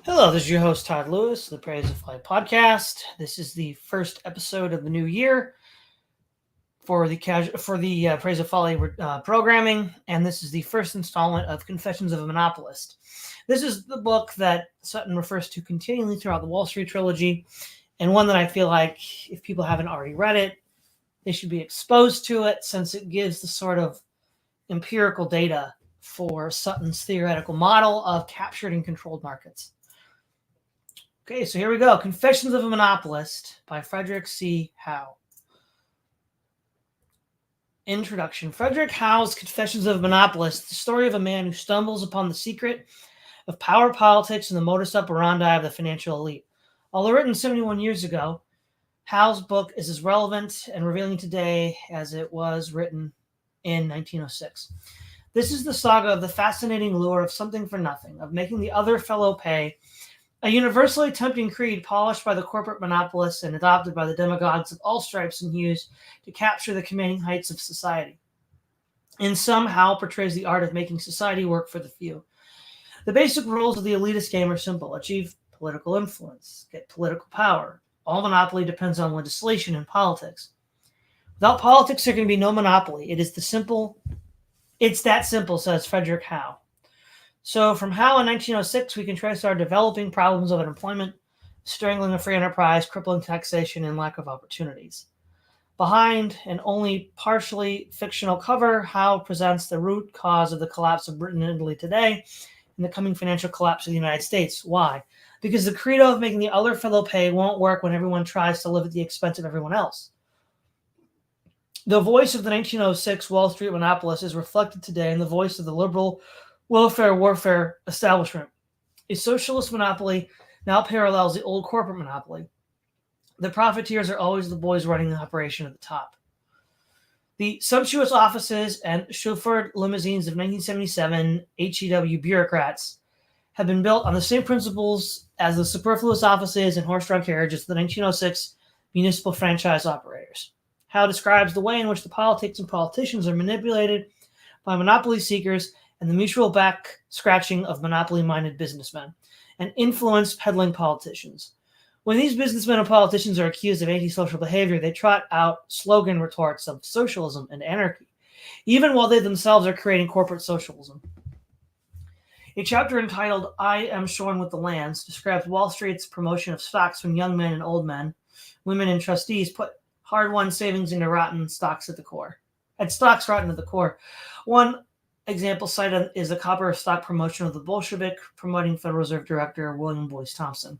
Hello, this is your host Todd Lewis, the Praise of Flight podcast. This is the first episode of the new year for the Praise of Folly programming, and this is the first installment of Confessions of a Monopolist. This is the book that Sutton refers to continually throughout the Wall Street trilogy, and one that I feel like if people haven't already read it, they should be exposed to it since it gives the sort of empirical data for Sutton's theoretical model of captured and controlled markets. Okay, so here we go. Confessions of a Monopolist by Frederick C. Howe. Introduction. Frederick Howe's Confessions of a Monopolist, the story of a man who stumbles upon the secret of power politics and the modus operandi of the financial elite. Although written 71 years ago, Howe's book is as relevant and revealing today as it was written in 1906. This is the saga of the fascinating lure of something for nothing, of making the other fellow pay, a universally tempting creed polished by the corporate monopolists and adopted by the demagogues of all stripes and hues to capture the commanding heights of society. In some, Howe portrays the art of making society work for the few. The basic rules of the elitist game are simple. Achieve political influence, get political power. All monopoly depends on legislation and politics. Without politics, there can be no monopoly. It's that simple, says Frederick Howe. So from Howe in 1906, we can trace our developing problems of unemployment, strangling of free enterprise, crippling taxation, and lack of opportunities. Behind an only partially fictional cover, Howe presents the root cause of the collapse of Britain and Italy today and the coming financial collapse of the United States. Why? Because the credo of making the other fellow pay won't work when everyone tries to live at the expense of everyone else. The voice of the 1906 Wall Street monopolist is reflected today in the voice of the liberal welfare warfare establishment. A socialist monopoly now parallels the old corporate monopoly. The profiteers are always the boys running the operation at the top. The sumptuous offices and chauffeured limousines of 1977 HEW bureaucrats have been built on the same principles as the superfluous offices and horse-drawn carriages of the 1906 municipal franchise operators. Howe describes the way in which the politics and politicians are manipulated by monopoly seekers and the mutual back-scratching of monopoly-minded businessmen and influence-peddling politicians. When these businessmen and politicians are accused of antisocial behavior, they trot out slogan retorts of socialism and anarchy, even while they themselves are creating corporate socialism. A chapter entitled I Am Shorn with the Lands describes Wall Street's promotion of stocks when young men and old men, women and trustees put hard-won savings into stocks rotten to the core. One example cited is the copper stock promotion of the Bolshevik promoting Federal Reserve Director William Boyce Thompson.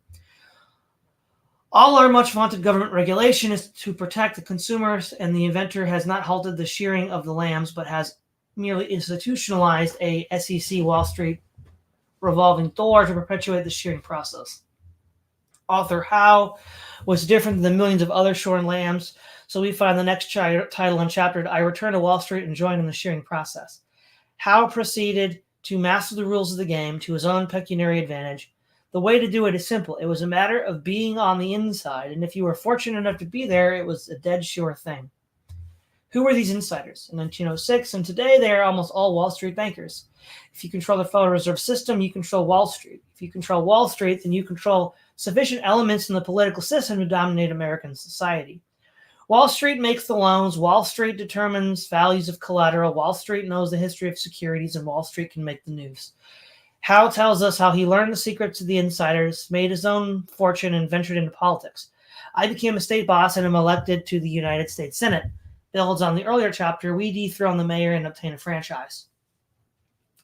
All our much vaunted government regulation is to protect the consumers, and the inventor has not halted the shearing of the lambs, but has merely institutionalized a SEC Wall Street revolving door to perpetuate the shearing process. Author Howe was different than the millions of other shorn lambs, so we find the next title and chapter, I Return to Wall Street and Join in the Shearing Process. Howe proceeded to master the rules of the game to his own pecuniary advantage. The way to do it is simple. It was a matter of being on the inside, and if you were fortunate enough to be there, it was a dead sure thing. Who were these insiders? In 1906 and today, they are almost all Wall Street bankers. If you control the Federal Reserve System, you control Wall Street. If you control Wall Street, then you control sufficient elements in the political system to dominate American society. Wall Street makes the loans. Wall Street determines values of collateral. Wall Street knows the history of securities, and Wall Street can make the news. Howe tells us how he learned the secrets of the insiders, made his own fortune, and ventured into politics. I became a state boss and am elected to the United States Senate. Builds on the earlier chapter, we dethrone the mayor and obtain a franchise.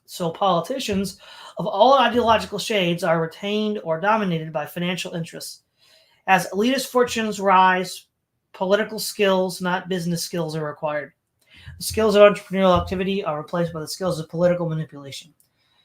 So politicians of all ideological shades are retained or dominated by financial interests. As elitist fortunes rise, political skills, not business skills, are required. The skills of entrepreneurial activity are replaced by the skills of political manipulation.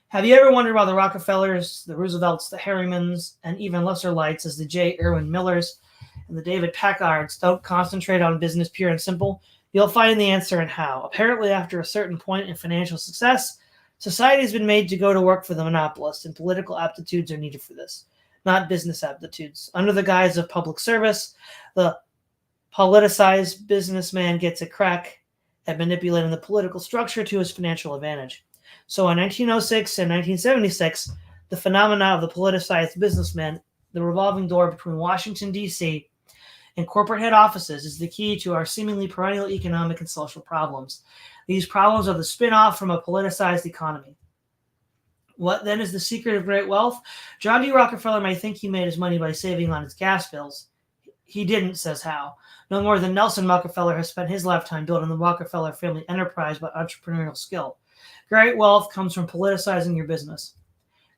Have you ever wondered why the Rockefellers, the Roosevelts, the Harrimans, and even lesser lights as the J. Irwin Millers and the David Packards don't concentrate on business pure and simple? You'll find the answer in Howe. Apparently, after a certain point in financial success, society has been made to go to work for the monopolist, and political aptitudes are needed for this, not business aptitudes. Under the guise of public service, the politicized businessman gets a crack at manipulating the political structure to his financial advantage. So in 1906 and 1976, The phenomena of the politicized businessman, the revolving door between Washington, D.C., and corporate head offices, is the key to our seemingly perennial economic and social problems. These problems are the spin-off from a politicized economy. What then is the secret of great wealth? John D. Rockefeller may think he made his money by saving on his gas bills. He didn't, says Howe. No more than Nelson Rockefeller has spent his lifetime building the Rockefeller family enterprise by entrepreneurial skill. Great wealth comes from politicizing your business.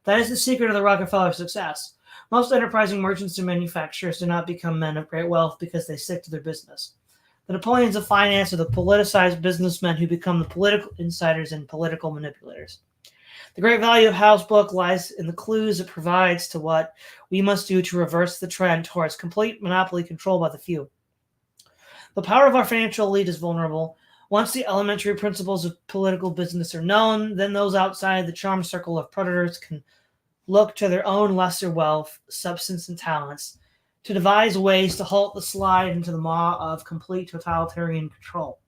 That is the secret of the Rockefeller success. Most enterprising merchants and manufacturers do not become men of great wealth because they stick to their business. The Napoleons of finance are the politicized businessmen who become the political insiders and political manipulators. The great value of Howe's book lies in the clues it provides to what we must do to reverse the trend towards complete monopoly control by the few. The power of our financial elite is vulnerable. Once the elementary principles of political business are known, then those outside the charm circle of predators can look to their own lesser wealth, substance, and talents to devise ways to halt the slide into the maw of complete totalitarian control.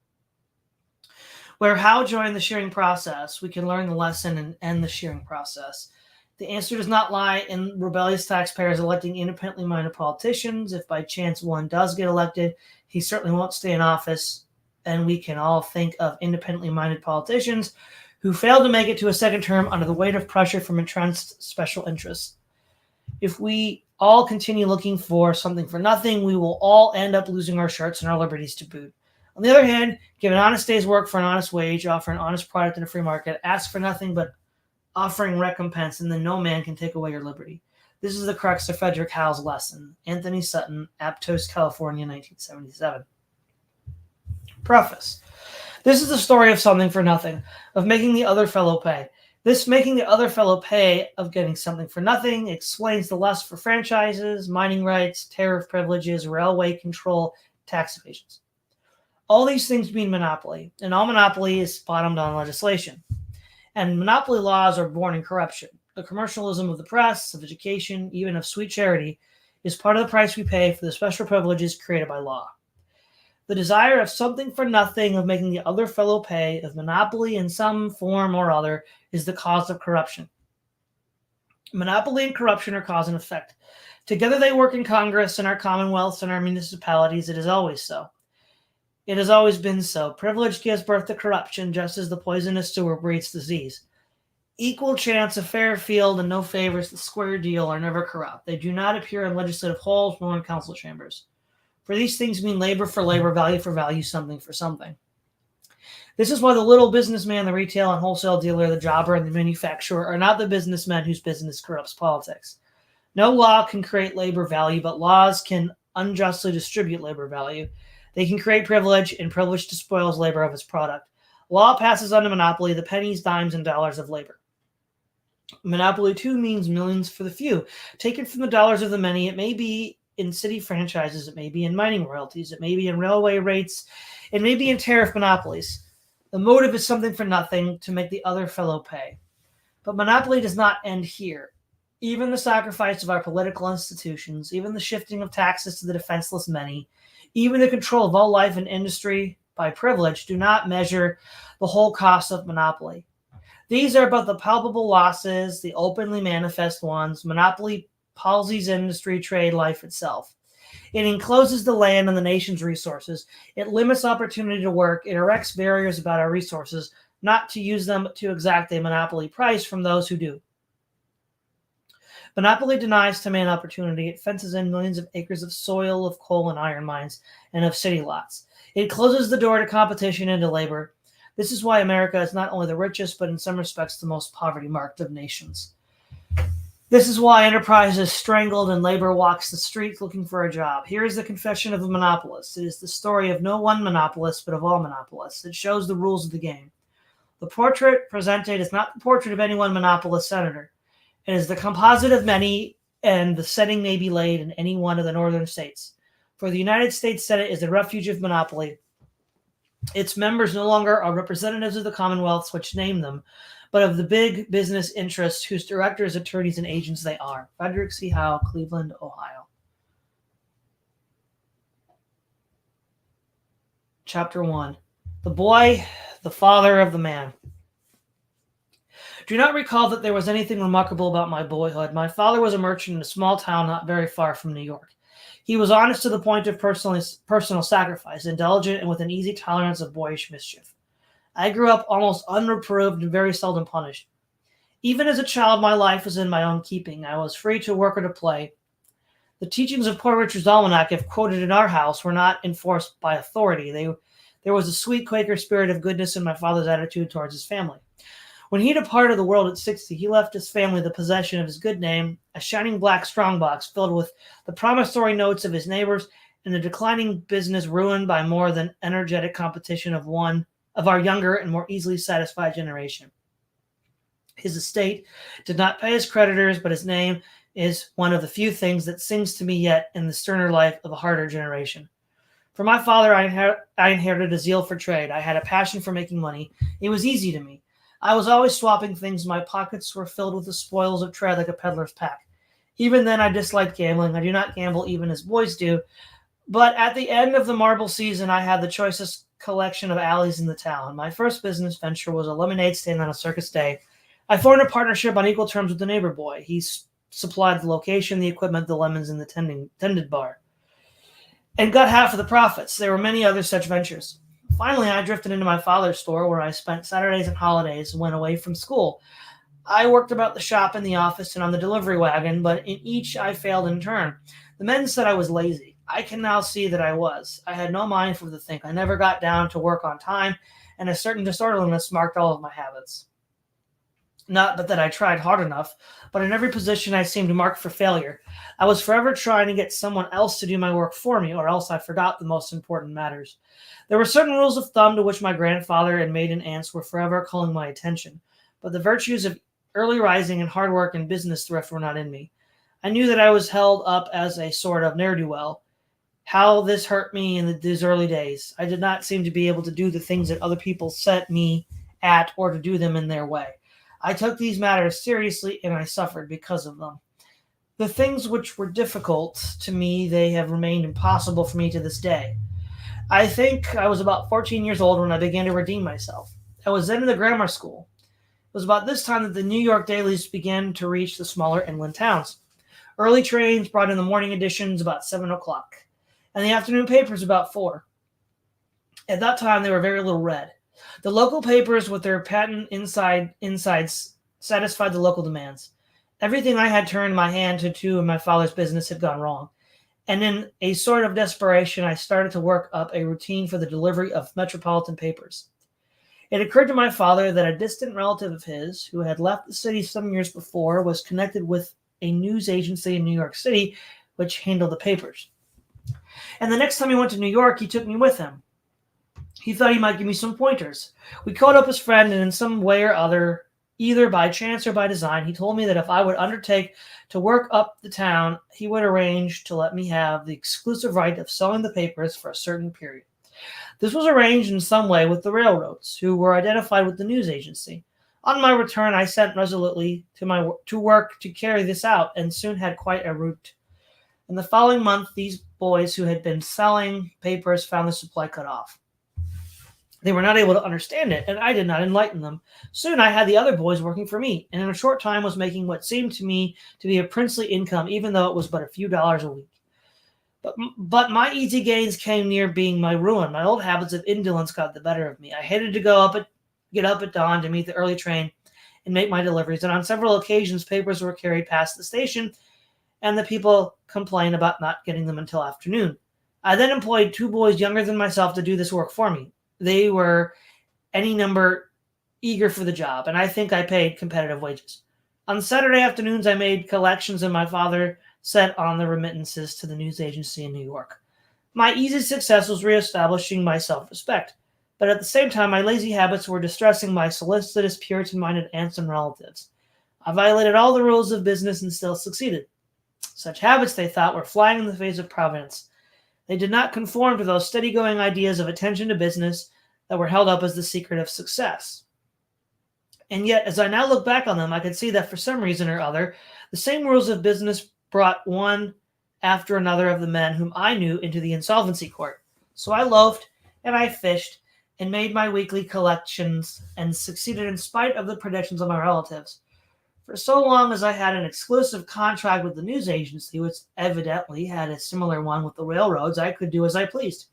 Where Howe joined the shearing process, we can learn the lesson and end the shearing process. The answer does not lie in rebellious taxpayers electing independently minded politicians. If by chance one does get elected, he certainly won't stay in office, and we can all think of independently minded politicians who failed to make it to a second term under the weight of pressure from entrenched special interests. If we all continue looking for something for nothing, we will all end up losing our shirts and our liberties to boot. On the other hand, give an honest day's work for an honest wage, offer an honest product in a free market, ask for nothing but offering recompense, and then no man can take away your liberty. This is the crux of Frederick Howe's lesson. Antony Sutton, Aptos, California, 1977. Preface. This is the story of something for nothing, of making the other fellow pay. This making the other fellow pay of getting something for nothing explains the lust for franchises, mining rights, tariff privileges, railway control, tax evasions. All these things mean monopoly, and all monopoly is bottomed on legislation. And monopoly laws are born in corruption. The commercialism of the press, of education, even of sweet charity, is part of the price we pay for the special privileges created by law. The desire of something for nothing, of making the other fellow pay, of monopoly in some form or other, is the cause of corruption. Monopoly and corruption are cause and effect. Together they work in Congress, in our commonwealths, and our municipalities. It is always so. It has always been so. Privilege gives birth to corruption, just as the poisonous sewer breeds disease. Equal chance, a fair field, and no favors, the square deal, are never corrupt. They do not appear in legislative halls nor in council chambers. For these things mean labor for labor, value for value, something for something. This is why the little businessman, the retail and wholesale dealer, the jobber, and the manufacturer are not the businessmen whose business corrupts politics. No law can create labor value, but laws can unjustly distribute labor value. They can create privilege, and privilege despoils labor of its product. Law passes on to monopoly the pennies, dimes, and dollars of labor. Monopoly, too, means millions for the few. Taken from the dollars of the many, it may be in city franchises, it may be in mining royalties, it may be in railway rates, it may be in tariff monopolies. The motive is something for nothing, to make the other fellow pay. But monopoly does not end here. Even the sacrifice of our political institutions, even the shifting of taxes to the defenseless many, even the control of all life and industry by privilege do not measure the whole cost of monopoly. These are but the palpable losses, the openly manifest ones. Monopoly palsies industry, trade, life itself. It encloses the land and the nation's resources. It limits opportunity to work. It erects barriers about our resources, not to use them to exact a monopoly price from those who do. Monopoly denies to man opportunity. It fences in millions of acres of soil, of coal and iron mines, and of city lots. It closes the door to competition and to labor. This is why America is not only the richest, but in some respects the most poverty-marked of nations. This is why enterprise is strangled and labor walks the streets looking for a job. Here is the confession of a monopolist. It is the story of no one monopolist, but of all monopolists. It shows the rules of the game. The portrait presented is not the portrait of any one monopolist senator. It is the composite of many, and the setting may be laid in any one of the northern states. For the United States Senate is the refuge of monopoly. Its members no longer are representatives of the commonwealths which name them, but of the big business interests whose directors, attorneys, and agents they are. Frederick C. Howe, Cleveland, Ohio. Chapter 1. The Boy, the Father of the Man. Do not recall that there was anything remarkable about my boyhood. My father was a merchant in a small town not very far from New York. He was honest to the point of personal sacrifice, indulgent, and with an easy tolerance of boyish mischief. I grew up almost unreproved and very seldom punished. Even as a child, my life was in my own keeping. I was free to work or to play. The teachings of Poor Richard's Almanac, if quoted in our house, were not enforced by authority. There was a sweet Quaker spirit of goodness in my father's attitude towards his family. When he departed the world at 60, he left his family the possession of his good name, a shining black strongbox filled with the promissory notes of his neighbors, and a declining business ruined by more than energetic competition of one of our younger and more easily satisfied generation. His estate did not pay his creditors, but his name is one of the few things that sings to me yet in the sterner life of a harder generation. From my father, I inherited a zeal for trade. I had a passion for making money. It was easy to me. I was always swapping things. My pockets were filled with the spoils of trade like a peddler's pack. Even then, I disliked gambling. I do not gamble even as boys do. But at the end of the marble season, I had the choicest collection of alleys in the town. My first business venture was a lemonade stand on a circus day. I formed a partnership on equal terms with the neighbor boy. He supplied the location, the equipment, the lemons, and the tended bar, and got half of the profits. There were many other such ventures. Finally, I drifted into my father's store where I spent Saturdays and holidays when away from school. I worked about the shop and the office and on the delivery wagon, but in each I failed in turn. The men said I was lazy. I can now see that I was. I had no mind for the thing. I never got down to work on time, and a certain disorderliness marked all of my habits. Not but that I tried hard enough, but in every position I seemed marked for failure. I was forever trying to get someone else to do my work for me, or else I forgot the most important matters. There were certain rules of thumb to which my grandfather and maiden aunts were forever calling my attention, but the virtues of early rising and hard work and business thrift were not in me. I knew that I was held up as a sort of ne'er-do-well. How this hurt me in these early days. I did not seem to be able to do the things that other people set me at or to do them in their way. I took these matters seriously, and I suffered because of them. The things which were difficult to me, they have remained impossible for me to this day. I think I was about 14 years old when I began to redeem myself. I was then in the grammar school. It was about this time that the New York dailies began to reach the smaller inland towns. Early trains brought in the morning editions about 7 o'clock, and the afternoon papers about 4. At that time, they were very little read. The local papers with their patent insides satisfied the local demands. Everything I had turned my hand to in my father's business had gone wrong. And in a sort of desperation, I started to work up a routine for the delivery of metropolitan papers. It occurred to my father that a distant relative of his, who had left the city some years before, was connected with a news agency in New York City which handled the papers. And the next time he went to New York, he took me with him. He thought he might give me some pointers. We called up his friend, and in some way or other, either by chance or by design, he told me that if I would undertake to work up the town, he would arrange to let me have the exclusive right of selling the papers for a certain period. This was arranged in some way with the railroads, who were identified with the news agency. On my return, I set resolutely to work to carry this out, and soon had quite a route. In the following month, these boys who had been selling papers found the supply cut off. They were not able to understand it, and I did not enlighten them. Soon I had the other boys working for me, and in a short time was making what seemed to me to be a princely income, even though it was but a few dollars a week. But my easy gains came near being my ruin. My old habits of indolence got the better of me. I hated to get up at dawn to meet the early train and make my deliveries, and on several occasions papers were carried past the station, and the people complained about not getting them until afternoon. I then employed 2 boys younger than myself to do this work for me. They were any number eager for the job, and I think I paid competitive wages. On Saturday afternoons, I made collections, and my father set on the remittances to the news agency in New York. My easy success was reestablishing my self-respect, but at the same time, my lazy habits were distressing my solicitous, Puritan-minded aunts and relatives. I violated all the rules of business and still succeeded. Such habits, they thought, were flying in the face of Providence. They did not conform to those steady-going ideas of attention to business that were held up as the secret of success. And yet, as I now look back on them, I could see that for some reason or other, the same rules of business brought one after another of the men whom I knew into the insolvency court. So I loafed, and I fished, and made my weekly collections and succeeded in spite of the predictions of my relatives. For so long as I had an exclusive contract with the news agency, which evidently had a similar one with the railroads, I could do as I pleased.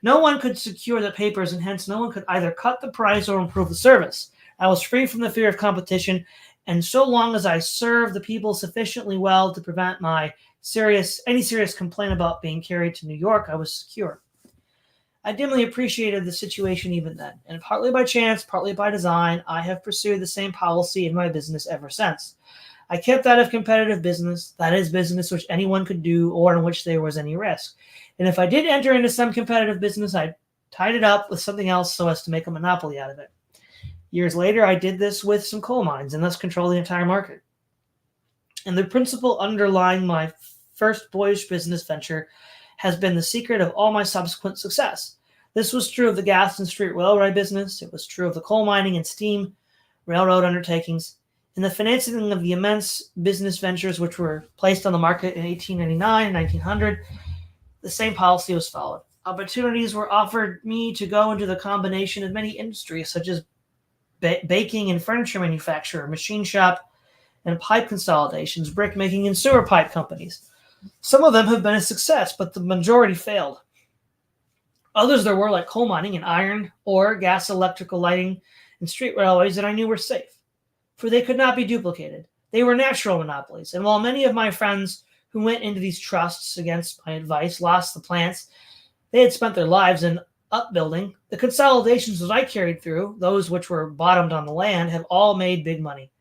No one could secure the papers, and hence no one could either cut the price or improve the service. I was free from the fear of competition, and so long as I served the people sufficiently well to prevent any serious complaint about being carried to New York, I was secure. I dimly appreciated the situation even then, and partly by chance, partly by design, I have pursued the same policy in my business ever since. I kept out of competitive business, that is, business which anyone could do or in which there was any risk. And if I did enter into some competitive business, I tied it up with something else so as to make a monopoly out of it. Years later, I did this with some coal mines and thus controlled the entire market. And the principle underlying my first boyish business venture has been the secret of all my subsequent success. This was true of the gas and street railway business. It was true of the coal mining and steam railroad undertakings. In the financing of the immense business ventures which were placed on the market in 1899 and 1900, the same policy was followed. Opportunities were offered me to go into the combination of many industries, such as baking and furniture manufacture, machine shop, and pipe consolidations, brick making, and sewer pipe companies. Some of them have been a success, but the majority failed. Others there were, like coal mining and iron, ore, gas, electrical lighting, and street railways that I knew were safe, for they could not be duplicated. They were natural monopolies, and while many of my friends who went into these trusts against my advice lost the plants they had spent their lives in upbuilding, the consolidations that I carried through, those which were bottomed on the land, have all made big money.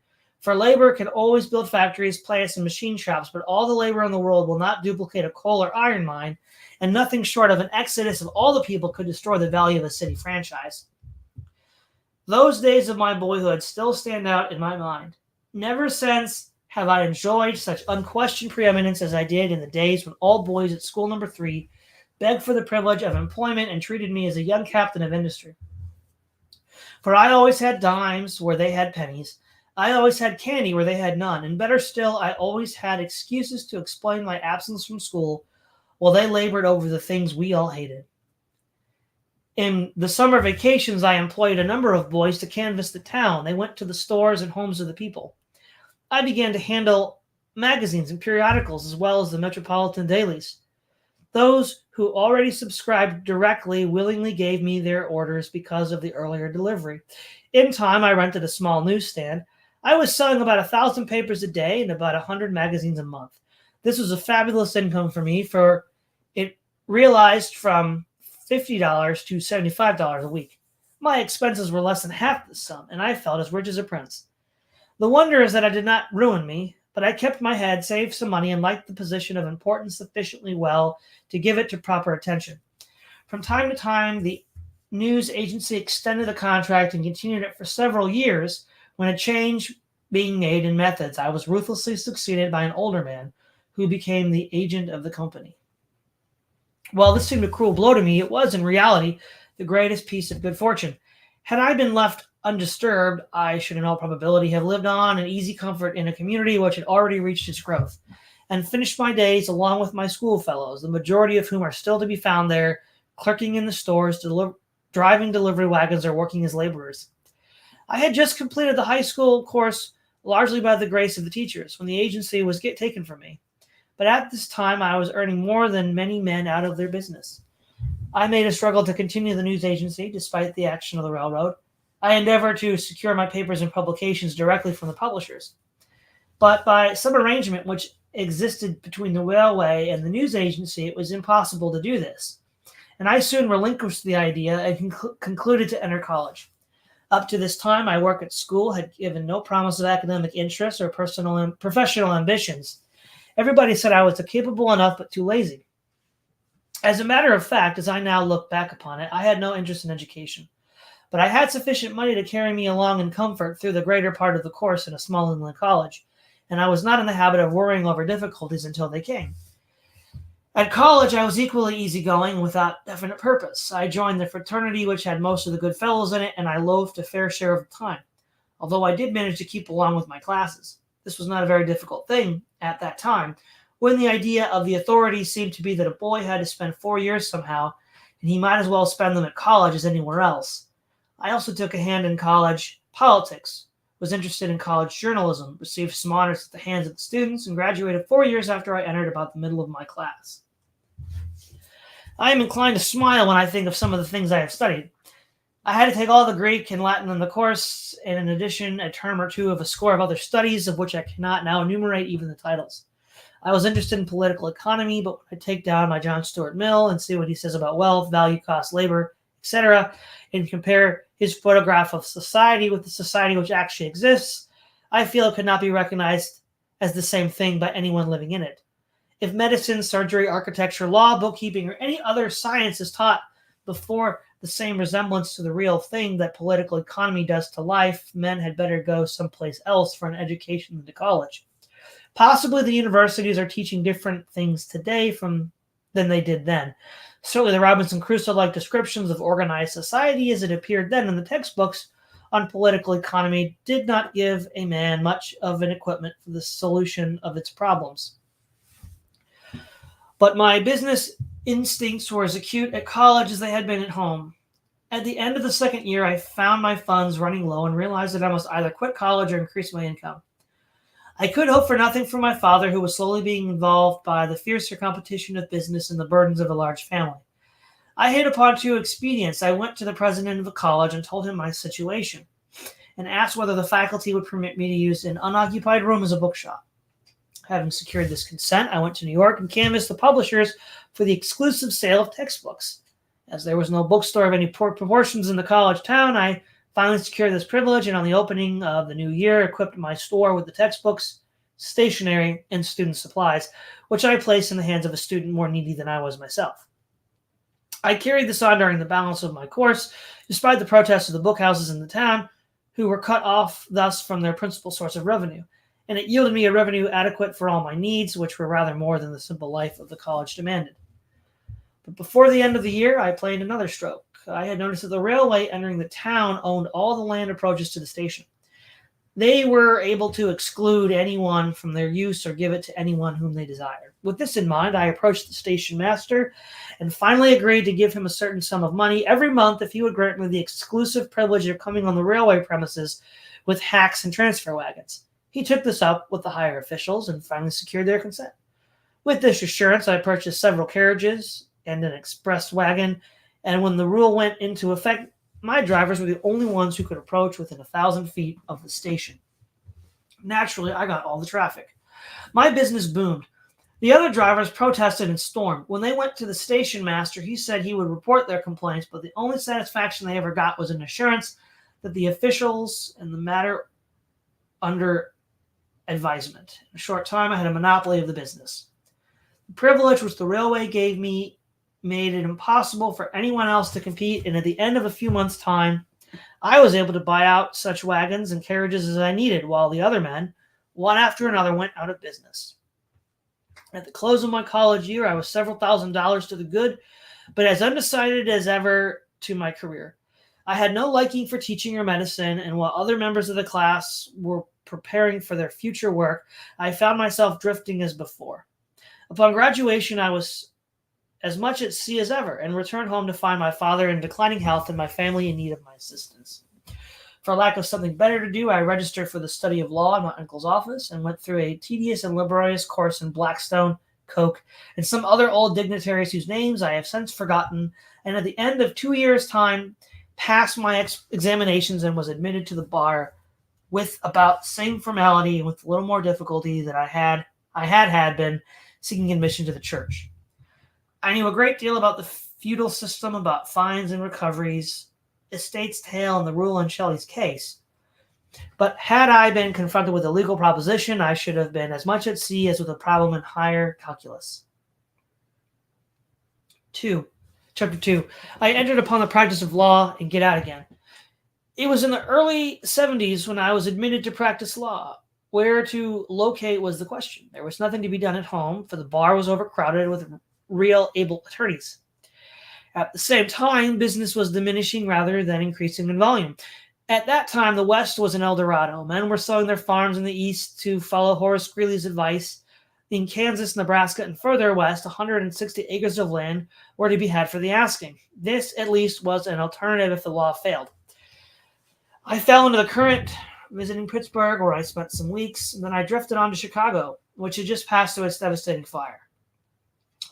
For labor can always build factories, plants, and machine shops, but all the labor in the world will not duplicate a coal or iron mine, and nothing short of an exodus of all the people could destroy the value of a city franchise. Those days of my boyhood still stand out in my mind. Never since have I enjoyed such unquestioned preeminence as I did in the days when all boys at school number 3 begged for the privilege of employment and treated me as a young captain of industry. For I always had dimes where they had pennies. I always had candy where they had none, and better still, I always had excuses to explain my absence from school while they labored over the things we all hated. In the summer vacations, I employed a number of boys to canvass the town. They went to the stores and homes of the people. I began to handle magazines and periodicals as well as the metropolitan dailies. Those who already subscribed directly willingly gave me their orders because of the earlier delivery. In time, I rented a small newsstand. I was selling about 1,000 papers a day and about 100 magazines a month. This was a fabulous income for me, for it realized from $50 to $75 a week. My expenses were less than half this sum, and I felt as rich as a prince. The wonder is that I did not ruin me, but I kept my head, saved some money, and liked the position of importance sufficiently well to give it to proper attention. From time to time, the news agency extended the contract and continued it for several years. When a change being made in methods, I was ruthlessly succeeded by an older man who became the agent of the company. While this seemed a cruel blow to me, it was, in reality, the greatest piece of good fortune. Had I been left undisturbed, I should in all probability have lived on in easy comfort in a community which had already reached its growth, and finished my days along with my schoolfellows, the majority of whom are still to be found there, clerking in the stores, driving delivery wagons, or working as laborers. I had just completed the high school course largely by the grace of the teachers when the agency was taken from me. But at this time, I was earning more than many men out of their business. I made a struggle to continue the news agency despite the action of the railroad. I endeavored to secure my papers and publications directly from the publishers. But by some arrangement which existed between the railway and the news agency, it was impossible to do this. And I soon relinquished the idea and concluded to enter college. Up to this time, my work at school had given no promise of academic interest or professional ambitions. Everybody said I was capable enough but too lazy. As a matter of fact, as I now look back upon it, I had no interest in education. But I had sufficient money to carry me along in comfort through the greater part of the course in a small England college, and I was not in the habit of worrying over difficulties until they came. At college, I was equally easygoing without definite purpose. I joined the fraternity which had most of the good fellows in it, and I loafed a fair share of the time, although I did manage to keep along with my classes. This was not a very difficult thing at that time, when the idea of the authorities seemed to be that a boy had to spend 4 years somehow and he might as well spend them at college as anywhere else. I also took a hand in college politics, was interested in college journalism, received some honors at the hands of the students, and graduated 4 years after I entered about the middle of my class. I am inclined to smile when I think of some of the things I have studied. I had to take all the Greek and Latin in the course, and in addition, a term or two of a score of other studies, of which I cannot now enumerate even the titles. I was interested in political economy, but when I take down my John Stuart Mill and see what he says about wealth, value, cost, labor, etc., and compare his photograph of society with the society which actually exists, I feel it could not be recognized as the same thing by anyone living in it. If medicine, surgery, architecture, law, bookkeeping, or any other science is taught before the same resemblance to the real thing that political economy does to life, men had better go someplace else for an education than to college. Possibly the universities are teaching different things today than they did then. Certainly the Robinson Crusoe-like descriptions of organized society as it appeared then in the textbooks on political economy did not give a man much of an equipment for the solution of its problems. But my business instincts were as acute at college as they had been at home. At the end of the second year, I found my funds running low and realized that I must either quit college or increase my income. I could hope for nothing from my father, who was slowly being involved by the fiercer competition of business and the burdens of a large family. I hit upon two expedients. I went to the president of the college and told him my situation, and asked whether the faculty would permit me to use an unoccupied room as a bookshop. Having secured this consent, I went to New York and canvassed the publishers for the exclusive sale of textbooks. As there was no bookstore of any proportions in the college town, I finally secured this privilege, and on the opening of the new year, equipped my store with the textbooks, stationery, and student supplies, which I placed in the hands of a student more needy than I was myself. I carried this on during the balance of my course, despite the protests of the bookhouses in the town, who were cut off thus from their principal source of revenue, and it yielded me a revenue adequate for all my needs, which were rather more than the simple life of the college demanded. But before the end of the year, I planned another stroke. I had noticed that the railway entering the town owned all the land approaches to the station. They were able to exclude anyone from their use or give it to anyone whom they desired. With this in mind, I approached the station master and finally agreed to give him a certain sum of money every month if he would grant me the exclusive privilege of coming on the railway premises with hacks and transfer wagons. He took this up with the higher officials and finally secured their consent. With this assurance, I purchased several carriages and an express wagon, and when the rule went into effect, my drivers were the only ones who could approach within 1,000 feet of the station. Naturally, I got all the traffic. My business boomed. The other drivers protested and stormed. When they went to the station master, he said he would report their complaints, but the only satisfaction they ever got was an assurance that the officials in the matter under advisement. In a short time, I had a monopoly of the business. The privilege which the railway gave me made it impossible for anyone else to compete, and at the end of a few months' time, I was able to buy out such wagons and carriages as I needed, while the other men, one after another, went out of business. At the close of my college year, I was several $1,000s to the good, but as undecided as ever to my career. I had no liking for teaching or medicine, and while other members of the class were preparing for their future work, I found myself drifting as before. Upon graduation, I was as much at sea as ever, and returned home to find my father in declining health and my family in need of my assistance. For lack of something better to do, I registered for the study of law in my uncle's office and went through a tedious and laborious course in Blackstone, Koch, and some other old dignitaries whose names I have since forgotten, and at the end of 2 years' time, passed my examinations and was admitted to the bar with about the same formality and with a little more difficulty that I had been seeking admission to the church. I knew a great deal about the feudal system, about fines and recoveries, estate's tale, and the rule in Shelley's case. But had I been confronted with a legal proposition, I should have been as much at sea as with a problem in higher calculus. Chapter 2. I entered upon the practice of law and get out again. It was in the early 70s when I was admitted to practice law. Where to locate was the question. There was nothing to be done at home, for the bar was overcrowded with real able attorneys. At the same time, business was diminishing rather than increasing in volume. At that time, the West was an El Dorado. Men were selling their farms in the East to follow Horace Greeley's advice. In Kansas, Nebraska, and further west, 160 acres of land were to be had for the asking. This, at least, was an alternative if the law failed. I fell into the current, visiting Pittsburgh, where I spent some weeks, and then I drifted on to Chicago, which had just passed through its devastating fire.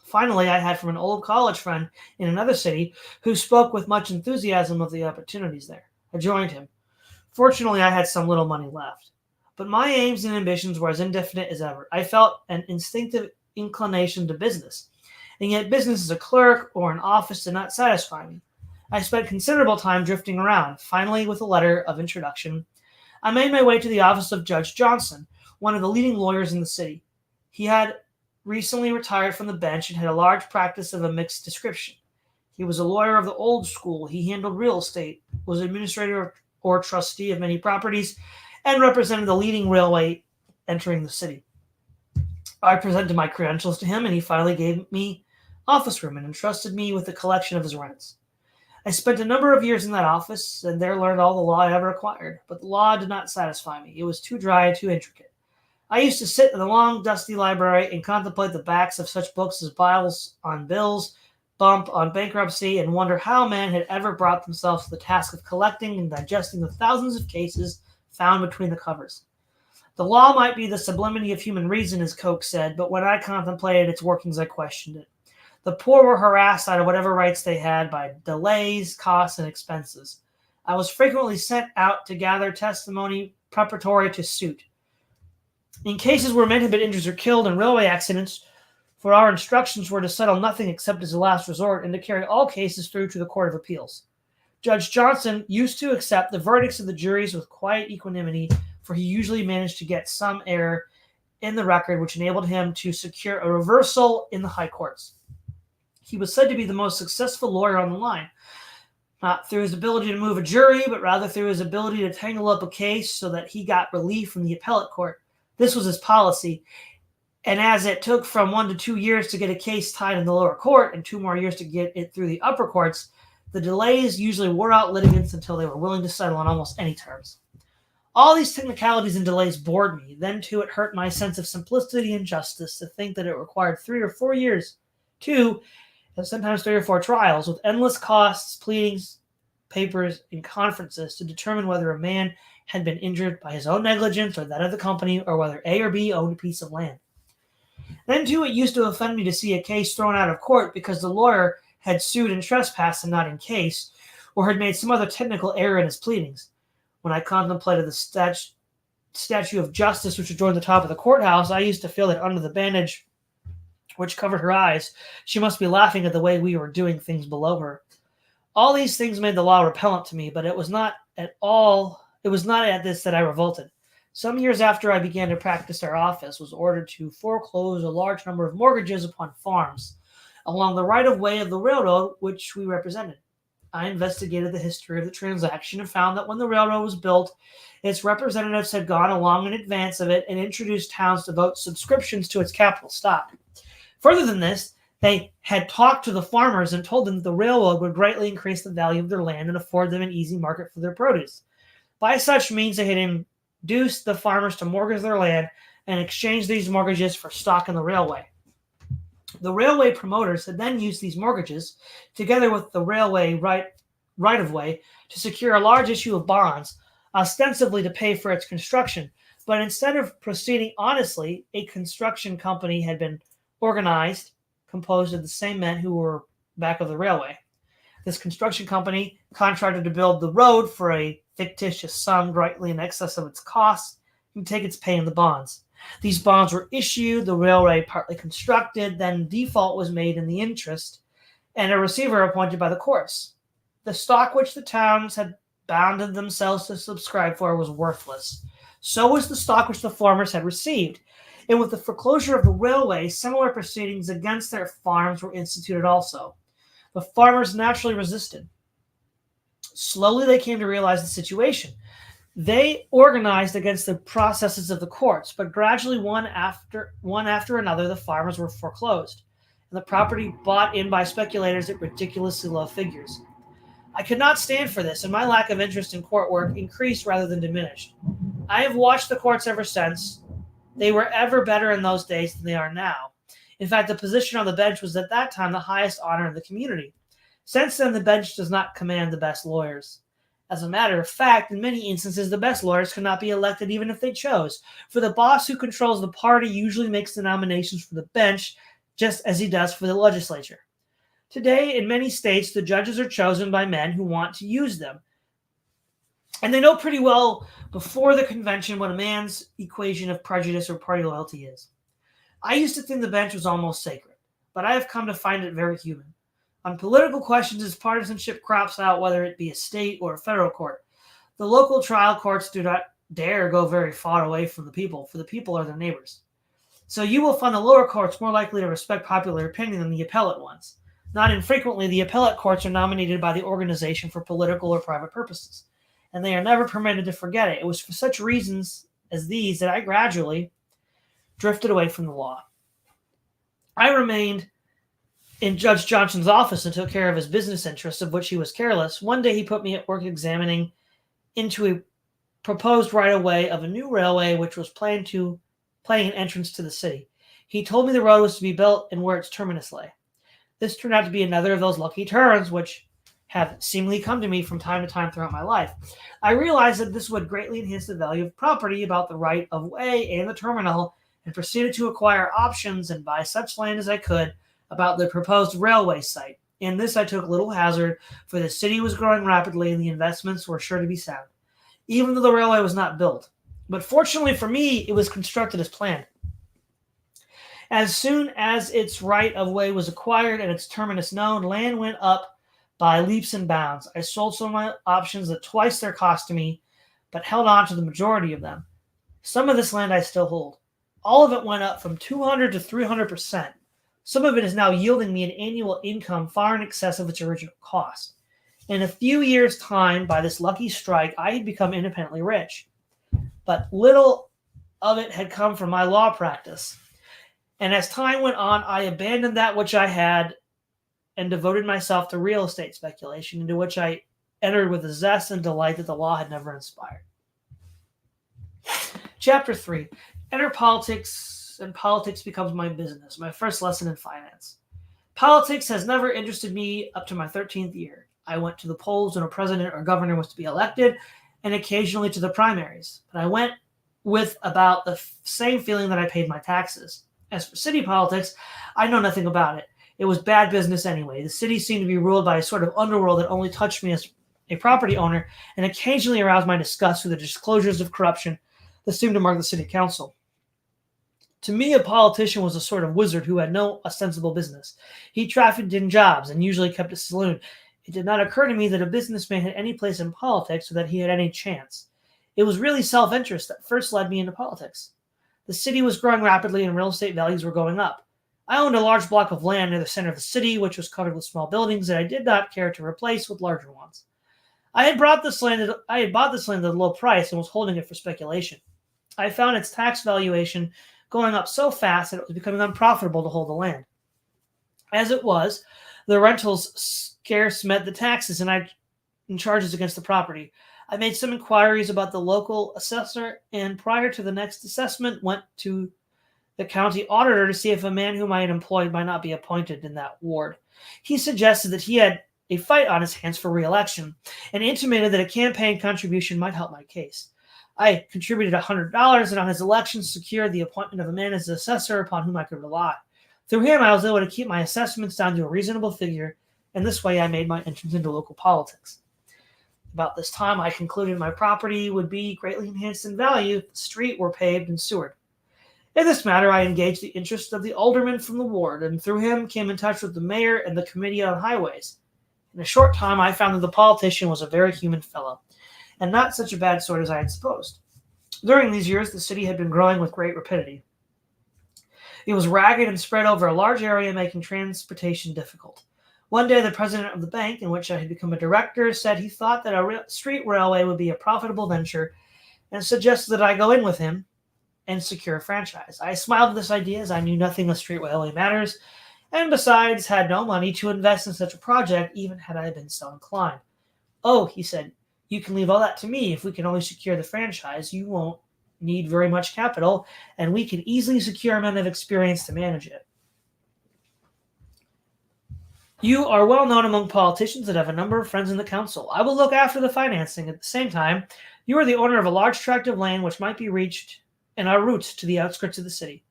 Finally, I had from an old college friend in another city who spoke with much enthusiasm of the opportunities there. I joined him. Fortunately, I had some little money left. But my aims and ambitions were as indefinite as ever. I felt an instinctive inclination to business, and yet business as a clerk or an office did not satisfy me. I spent considerable time drifting around. Finally, with a letter of introduction, I made my way to the office of Judge Johnson, one of the leading lawyers in the city. He had recently retired from the bench and had a large practice of a mixed description. He was a lawyer of the old school. He handled real estate, was administrator or trustee of many properties, and represented the leading railway entering the city. I presented my credentials to him, and he finally gave me office room and entrusted me with the collection of his rents. I spent a number of years in that office, and there learned all the law I ever acquired, but the law did not satisfy me. It was too dry and too intricate. I used to sit in the long, dusty library and contemplate the backs of such books as Biles on Bills, Bump on Bankruptcy, and wonder how men had ever brought themselves to the task of collecting and digesting the thousands of cases found between the covers. The law might be the sublimity of human reason, as Coke said, but when I contemplated its workings, I questioned it. The poor were harassed out of whatever rights they had by delays, costs, and expenses. I was frequently sent out to gather testimony preparatory to suit. In cases where men had been injured or killed in railway accidents, for our instructions were to settle nothing except as a last resort and to carry all cases through to the Court of Appeals. Judge Johnson used to accept the verdicts of the juries with quiet equanimity, for he usually managed to get some error in the record which enabled him to secure a reversal in the high courts. He was said to be the most successful lawyer on the line, not through his ability to move a jury, but rather through his ability to tangle up a case so that he got relief from the appellate court. This was his policy, and as it took from 1 to 2 years to get a case tied in the lower court and 2 more years to get it through the upper courts, the delays usually wore out litigants until they were willing to settle on almost any terms. All these technicalities and delays bored me. Then, too, it hurt my sense of simplicity and justice to think that it required 3 or 4 years, 2, and sometimes 3 or 4 trials, with endless costs, pleadings, papers, and conferences to determine whether a man had been injured by his own negligence or that of the company, or whether A or B owned a piece of land. Then, too, it used to offend me to see a case thrown out of court because the lawyer had sued in trespass and not in case, or had made some other technical error in his pleadings. When I contemplated the statue of justice which adorned the top of the courthouse, I used to feel that under the bandage which covered her eyes, she must be laughing at the way we were doing things below her. All these things made the law repellent to me, but it was not at this that I revolted. Some years after I began to practice, our office was ordered to foreclose a large number of mortgages upon farms along the right-of-way of the railroad which we represented. I investigated the history of the transaction and found that when the railroad was built, its representatives had gone along in advance of it and introduced towns to vote subscriptions to its capital stock. Further than this, they had talked to the farmers and told them that the railroad would greatly increase the value of their land and afford them an easy market for their produce. By such means, they had induced the farmers to mortgage their land and exchange these mortgages for stock in the railway. The railway promoters had then used these mortgages, together with the railway right-of-way, to secure a large issue of bonds, ostensibly to pay for its construction. But instead of proceeding honestly, a construction company had been organized, composed of the same men who were back of the railway. This construction company contracted to build the road for a fictitious sum greatly in excess of its costs and take its pay in the bonds. These bonds were issued, the railway partly constructed, then default was made in the interest, and a receiver appointed by the courts. The stock which the towns had bounded themselves to subscribe for was worthless. So was the stock which the farmers had received. And with the foreclosure of the railway, similar proceedings against their farms were instituted also. The farmers naturally resisted. Slowly they came to realize the situation. They organized against the processes of the courts, but gradually one after another, the farmers were foreclosed, and the property bought in by speculators at ridiculously low figures. I could not stand for this, and my lack of interest in court work increased rather than diminished. I have watched the courts ever since, they were ever better in those days than they are now. In fact, the position on the bench was at that time the highest honor in the community. Since then, the bench does not command the best lawyers. As a matter of fact, in many instances, the best lawyers could not be elected even if they chose, for the boss who controls the party usually makes the nominations for the bench just as he does for the legislature. Today, in many states, the judges are chosen by men who want to use them. And they know pretty well before the convention what a man's equation of prejudice or party loyalty is. I used to think the bench was almost sacred, but I have come to find it very human. On political questions, as partisanship crops out, whether it be a state or a federal court, the local trial courts do not dare go very far away from the people, for the people are their neighbors. So you will find the lower courts more likely to respect popular opinion than the appellate ones. Not infrequently, the appellate courts are nominated by the organization for political or private purposes, and they are never permitted to forget it. It was for such reasons as these that I gradually drifted away from the law. I remained in Judge Johnson's office and took care of his business interests, of which he was careless. One day he put me at work examining into a proposed right-of-way of a new railway which was planning an entrance to the city. He told me the road was to be built and where its terminus lay. This turned out to be another of those lucky turns which have seemingly come to me from time to time throughout my life. I realized that this would greatly enhance the value of property about the right-of-way and the terminal, and proceeded to acquire options and buy such land as I could about the proposed railway site. In this I took little hazard, for the city was growing rapidly and the investments were sure to be sound, even though the railway was not built. But fortunately for me, it was constructed as planned. As soon as its right-of-way was acquired and its terminus known, land went up by leaps and bounds. I sold some of my options at twice their cost to me, but held on to the majority of them. Some of this land I still hold. All of it went up from 200 to 300%. Some of it is now yielding me an annual income far in excess of its original cost. In a few years' time, by this lucky strike, I had become independently rich. But little of it had come from my law practice. And as time went on, I abandoned that which I had and devoted myself to real estate speculation, into which I entered with a zest and delight that the law had never inspired. Chapter 3. Enter politics, and politics becomes my business, my first lesson in finance. Politics has never interested me up to my 13th year. I went to the polls when a president or governor was to be elected, and occasionally to the primaries. But I went with about the same feeling that I paid my taxes. As for city politics, I know nothing about it. It was bad business anyway. The city seemed to be ruled by a sort of underworld that only touched me as a property owner and occasionally aroused my disgust through the disclosures of corruption that seemed to mark the city council. To me, a politician was a sort of wizard who had no ostensible business. He trafficked in jobs and usually kept a saloon. It did not occur to me that a businessman had any place in politics or that he had any chance. It was really self-interest that first led me into politics. The city was growing rapidly and real estate values were going up. I owned a large block of land near the center of the city, which was covered with small buildings that I did not care to replace with larger ones. I had bought this land at a low price and was holding it for speculation. I found its tax valuation going up so fast that it was becoming unprofitable to hold the land. As it was, the rentals scarce met the taxes and charges against the property. I made some inquiries about the local assessor, and prior to the next assessment, went to the county auditor to see if a man whom I had employed might not be appointed in that ward. He suggested that he had a fight on his hands for re-election and intimated that a campaign contribution might help my case. I contributed $100 and on his election secured the appointment of a man as assessor upon whom I could rely. Through him, I was able to keep my assessments down to a reasonable figure, and this way I made my entrance into local politics. About this time, I concluded my property would be greatly enhanced in value if the street were paved and sewered. In this matter, I engaged the interest of the alderman from the ward, and through him came in touch with the mayor and the committee on highways. In a short time, I found that the politician was a very human fellow, and not such a bad sort as I had supposed. During these years, the city had been growing with great rapidity. It was ragged and spread over a large area, making transportation difficult. One day, the president of the bank, in which I had become a director, said he thought that a street railway would be a profitable venture and suggested that I go in with him and secure a franchise. I smiled at this idea, as I knew nothing of street railway matters, and besides had no money to invest in such a project, even had I been so inclined. "Oh," he said, "you can leave all that to me if we can only secure the franchise. You won't need very much capital, and we could easily secure men of experience to manage it. You are well known among politicians and have a number of friends in the council. I will look after the financing. At the same time, you are the owner of a large tract of land which might be reached in our routes to the outskirts of the city.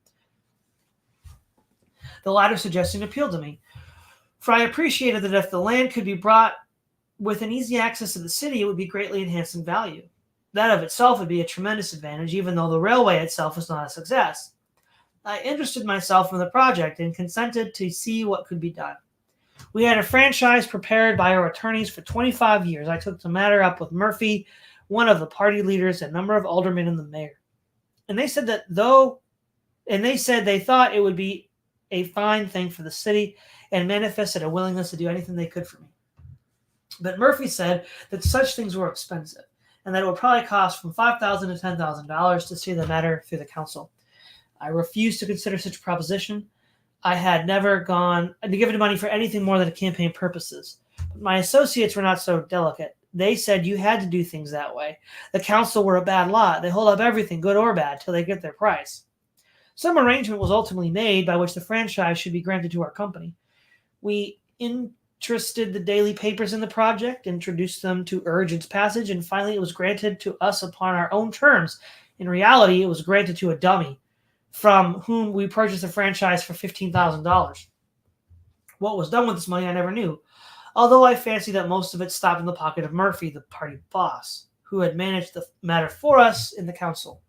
The latter suggestion appealed to me, for I appreciated that if the land could be brought within easy access to the city, it would be greatly enhanced in value. That of itself would be a tremendous advantage, even though the railway itself was not a success. I interested myself in the project and consented to see what could be done. We had a franchise prepared by our attorneys for 25 years. I took the matter up with Murphy, one of the party leaders, a number of aldermen, and the mayor. And they said they thought it would be a fine thing for the city and manifested a willingness to do anything they could for me. But Murphy said that such things were expensive and that it would probably cost from $5,000 to $10,000 to see the matter through the council. I refused to consider such a proposition. I had never gone to give money for anything more than campaign purposes. But my associates were not so delicate. They said you had to do things that way. The council were a bad lot. They hold up everything, good or bad, till they get their price. Some arrangement was ultimately made by which the franchise should be granted to our company. We interested the daily papers in the project, introduced them to urge its passage, and finally it was granted to us upon our own terms. In reality, it was granted to a dummy, from whom we purchased a franchise for $15,000. What was done with this money I never knew, although I fancy that most of it stopped in the pocket of Murphy, the party boss, who had managed the matter for us in the council.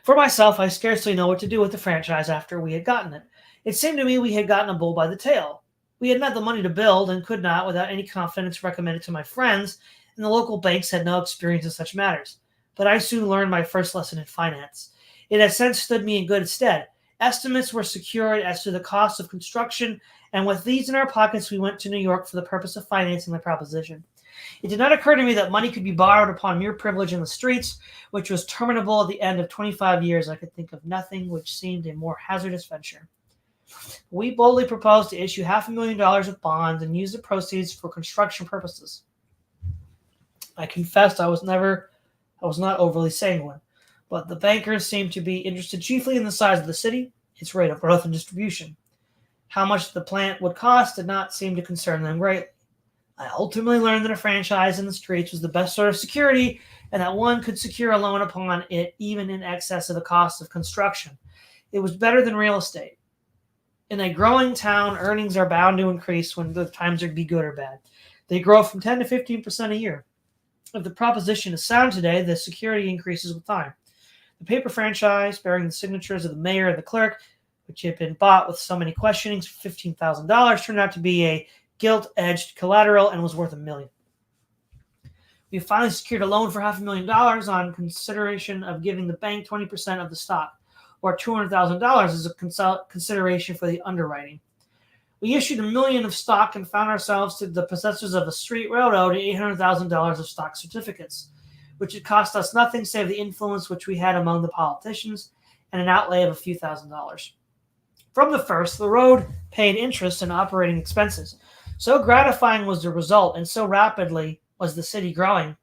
For myself, I scarcely know what to do with the franchise after we had gotten it. It seemed to me we had gotten a bull by the tail. We had not the money to build and could not, without any confidence, recommend it to my friends, and the local banks had no experience in such matters. But I soon learned my first lesson in finance. It has since stood me in good stead. Estimates were secured as to the cost of construction, and with these in our pockets, we went to New York for the purpose of financing the proposition. It did not occur to me that money could be borrowed upon mere privilege in the streets, which was terminable at the end of 25 years. I could think of nothing which seemed a more hazardous venture. We boldly proposed to issue $500,000 of bonds and use the proceeds for construction purposes. I confessed I was not overly sanguine, but the bankers seemed to be interested chiefly in the size of the city, its rate of growth and distribution. How much the plant would cost did not seem to concern them greatly. I ultimately learned that a franchise in the streets was the best sort of security, and that one could secure a loan upon it even in excess of the cost of construction. It was better than real estate. In a growing town, earnings are bound to increase when the times are be good or bad. They grow from 10 to 15% a year. If the proposition is sound today, the security increases with time. The paper franchise, bearing the signatures of the mayor and the clerk, which had been bought with so many questionings for $15,000, turned out to be a gilt-edged collateral and was worth $1 million. We finally secured a loan for $500,000 on consideration of giving the bank 20% of the stock, or $200,000 as a consideration for the underwriting. We issued $1 million of stock and found ourselves to the possessors of a street railroad $800,000 of stock certificates, which had cost us nothing save the influence which we had among the politicians and an outlay of a few $1,000s. From the first, the road paid interest and operating expenses. So gratifying was the result, and so rapidly was the city growing,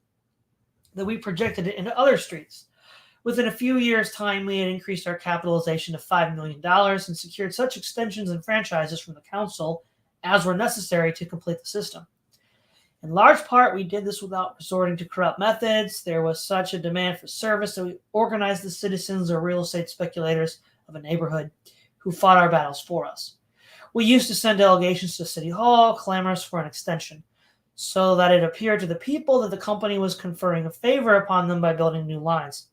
that we projected it into other streets. Within a few years' time, we had increased our capitalization to $5 million and secured such extensions and franchises from the council as were necessary to complete the system. In large part, we did this without resorting to corrupt methods. There was such a demand for service that we organized the citizens or real estate speculators of a neighborhood who fought our battles for us. We used to send delegations to City Hall, clamorous for an extension, so that it appeared to the people that the company was conferring a favor upon them by building new lines.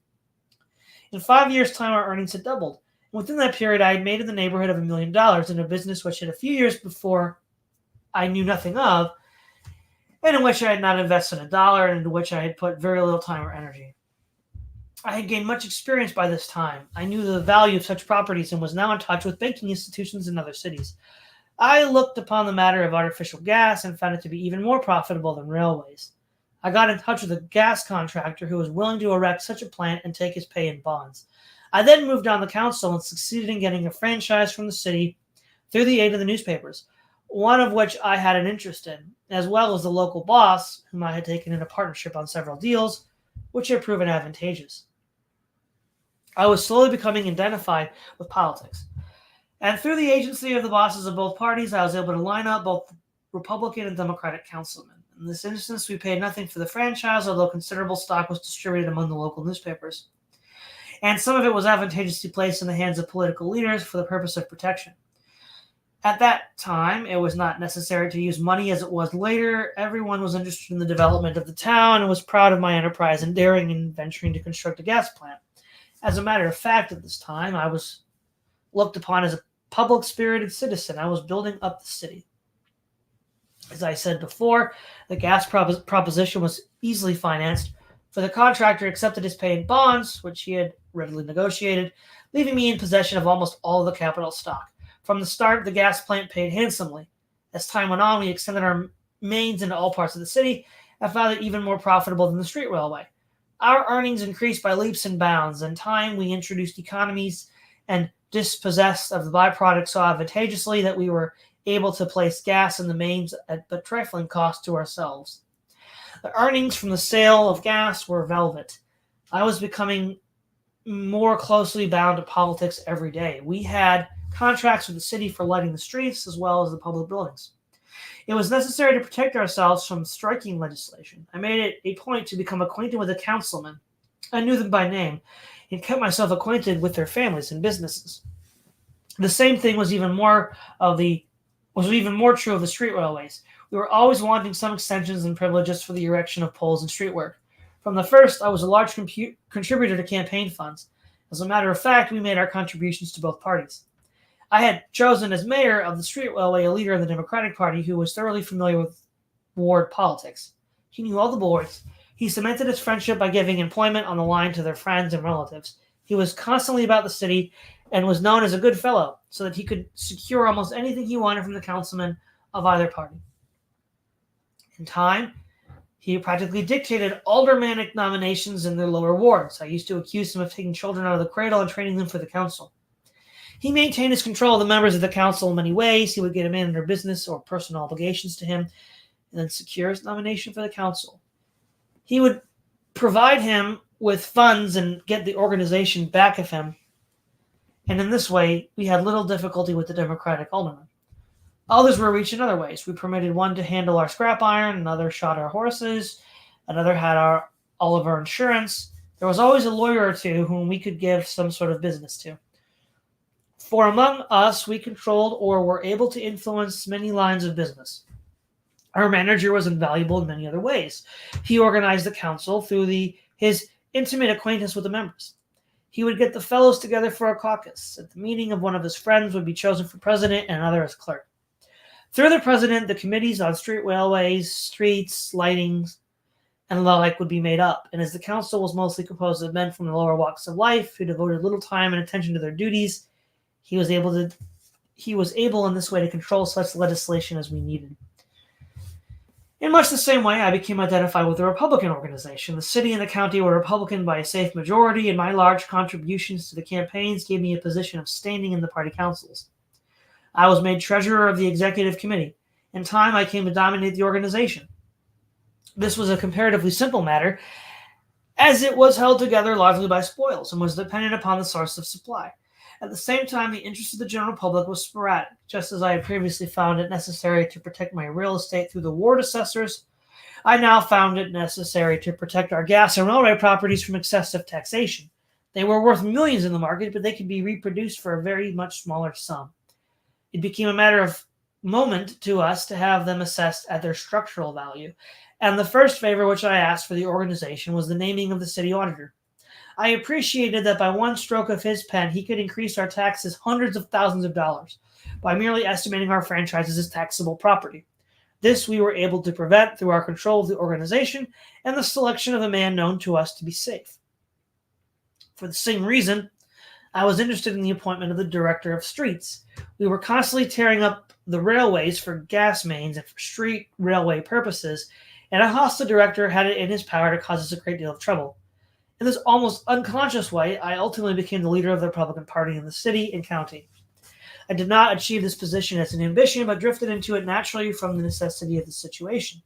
In 5 years' time, our earnings had doubled. And within that period, I had made in the neighborhood of $1 million in a business which, in a few years before, I knew nothing of, and in which I had not invested a dollar, and into which I had put very little time or energy. I had gained much experience by this time. I knew the value of such properties and was now in touch with banking institutions in other cities. I looked upon the matter of artificial gas and found it to be even more profitable than railways. I got in touch with a gas contractor who was willing to erect such a plant and take his pay in bonds. I then moved on the council and succeeded in getting a franchise from the city through the aid of the newspapers, one of which I had an interest in, as well as the local boss, whom I had taken into partnership on several deals, which had proven advantageous. I was slowly becoming identified with politics. And through the agency of the bosses of both parties, I was able to line up both Republican and Democratic councilmen. In this instance, we paid nothing for the franchise, although considerable stock was distributed among the local newspapers. And some of it was advantageously placed in the hands of political leaders for the purpose of protection. At that time, it was not necessary to use money as it was later. Everyone was interested in the development of the town and was proud of my enterprise and daring in venturing to construct a gas plant. As a matter of fact, at this time, I was looked upon as a public-spirited citizen. I was building up the city. As I said before, the gas proposition was easily financed, for the contractor accepted his pay in bonds, which he had readily negotiated, leaving me in possession of almost all of the capital stock. From the start, the gas plant paid handsomely. As time went on, we extended our mains into all parts of the city and found it even more profitable than the street railway. Our earnings increased by leaps and bounds. In time, we introduced economies and dispossessed of the byproduct so advantageously that we were able to place gas in the mains at but trifling cost to ourselves. The earnings from the sale of gas were velvet. I was becoming more closely bound to politics every day. We had contracts with the city for lighting the streets as well as the public buildings. It was necessary to protect ourselves from striking legislation. I made it a point to become acquainted with the councilmen. I knew them by name and kept myself acquainted with their families and businesses. The same thing was even more true of the street railways. We were always wanting some extensions and privileges for the erection of poles and street work. From the first, I was a large contributor to campaign funds. As a matter of fact, we made our contributions to both parties. I had chosen as mayor of the street railway a leader of the Democratic Party who was thoroughly familiar with ward politics. He knew all the boards. He cemented his friendship by giving employment on the line to their friends and relatives. He was constantly about the city and was known as a good fellow, so that he could secure almost anything he wanted from the councilmen of either party. In time, he practically dictated aldermanic nominations in their lower wards. I used to accuse him of taking children out of the cradle and training them for the council. He maintained his control of the members of the council in many ways. He would get a man under business or personal obligations to him and then secure his nomination for the council. He would provide him with funds and get the organization back of him. And in this way, we had little difficulty with the Democratic aldermen. Others were reached in other ways. We permitted one to handle our scrap iron, another shot our horses, another had all of our insurance. There was always a lawyer or two whom we could give some sort of business to. For among us, we controlled or were able to influence many lines of business. Our manager was invaluable in many other ways. He organized the council through his intimate acquaintance with the members. He would get the fellows together for a caucus. At the meeting of one of his friends would be chosen for president and another as clerk. Through the president, the committees on street railways, streets, lightings, and the like would be made up. And as the council was mostly composed of men from the lower walks of life who devoted little time and attention to their duties, he was able in this way to control such legislation as we needed. In much the same way, I became identified with the Republican organization. The city and the county were Republican by a safe majority, and my large contributions to the campaigns gave me a position of standing in the party councils. I was made treasurer of the executive committee. In time, I came to dominate the organization. This was a comparatively simple matter, as it was held together largely by spoils and was dependent upon the source of supply. At the same time, the interest of the general public was sporadic. Just as I had previously found it necessary to protect my real estate through the ward assessors, I now found it necessary to protect our gas and railway properties from excessive taxation. They were worth millions in the market, but they could be reproduced for a very much smaller sum. It became a matter of moment to us to have them assessed at their structural value, and the first favor which I asked for the organization was the naming of the city auditor. I appreciated that by one stroke of his pen, he could increase our taxes hundreds of thousands of dollars by merely estimating our franchises as taxable property. This we were able to prevent through our control of the organization and the selection of a man known to us to be safe. For the same reason, I was interested in the appointment of the director of streets. We were constantly tearing up the railways for gas mains and for street railway purposes, and a hostile director had it in his power to cause us a great deal of trouble. In this almost unconscious way, I ultimately became the leader of the Republican Party in the city and county. I did not achieve this position as an ambition, but drifted into it naturally from the necessity of the situation.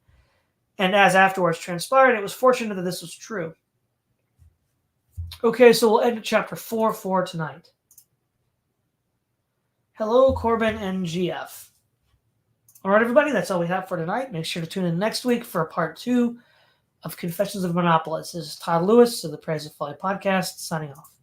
And as afterwards transpired, it was fortunate that this was true. Okay, so we'll end at chapter 4 for tonight. Hello, Corbin and GF. All right, everybody, that's all we have for tonight. Make sure to tune in next week for part 2 of Confessions of a Monopolist. This is Todd Lewis of the Praise of Folly podcast, signing off.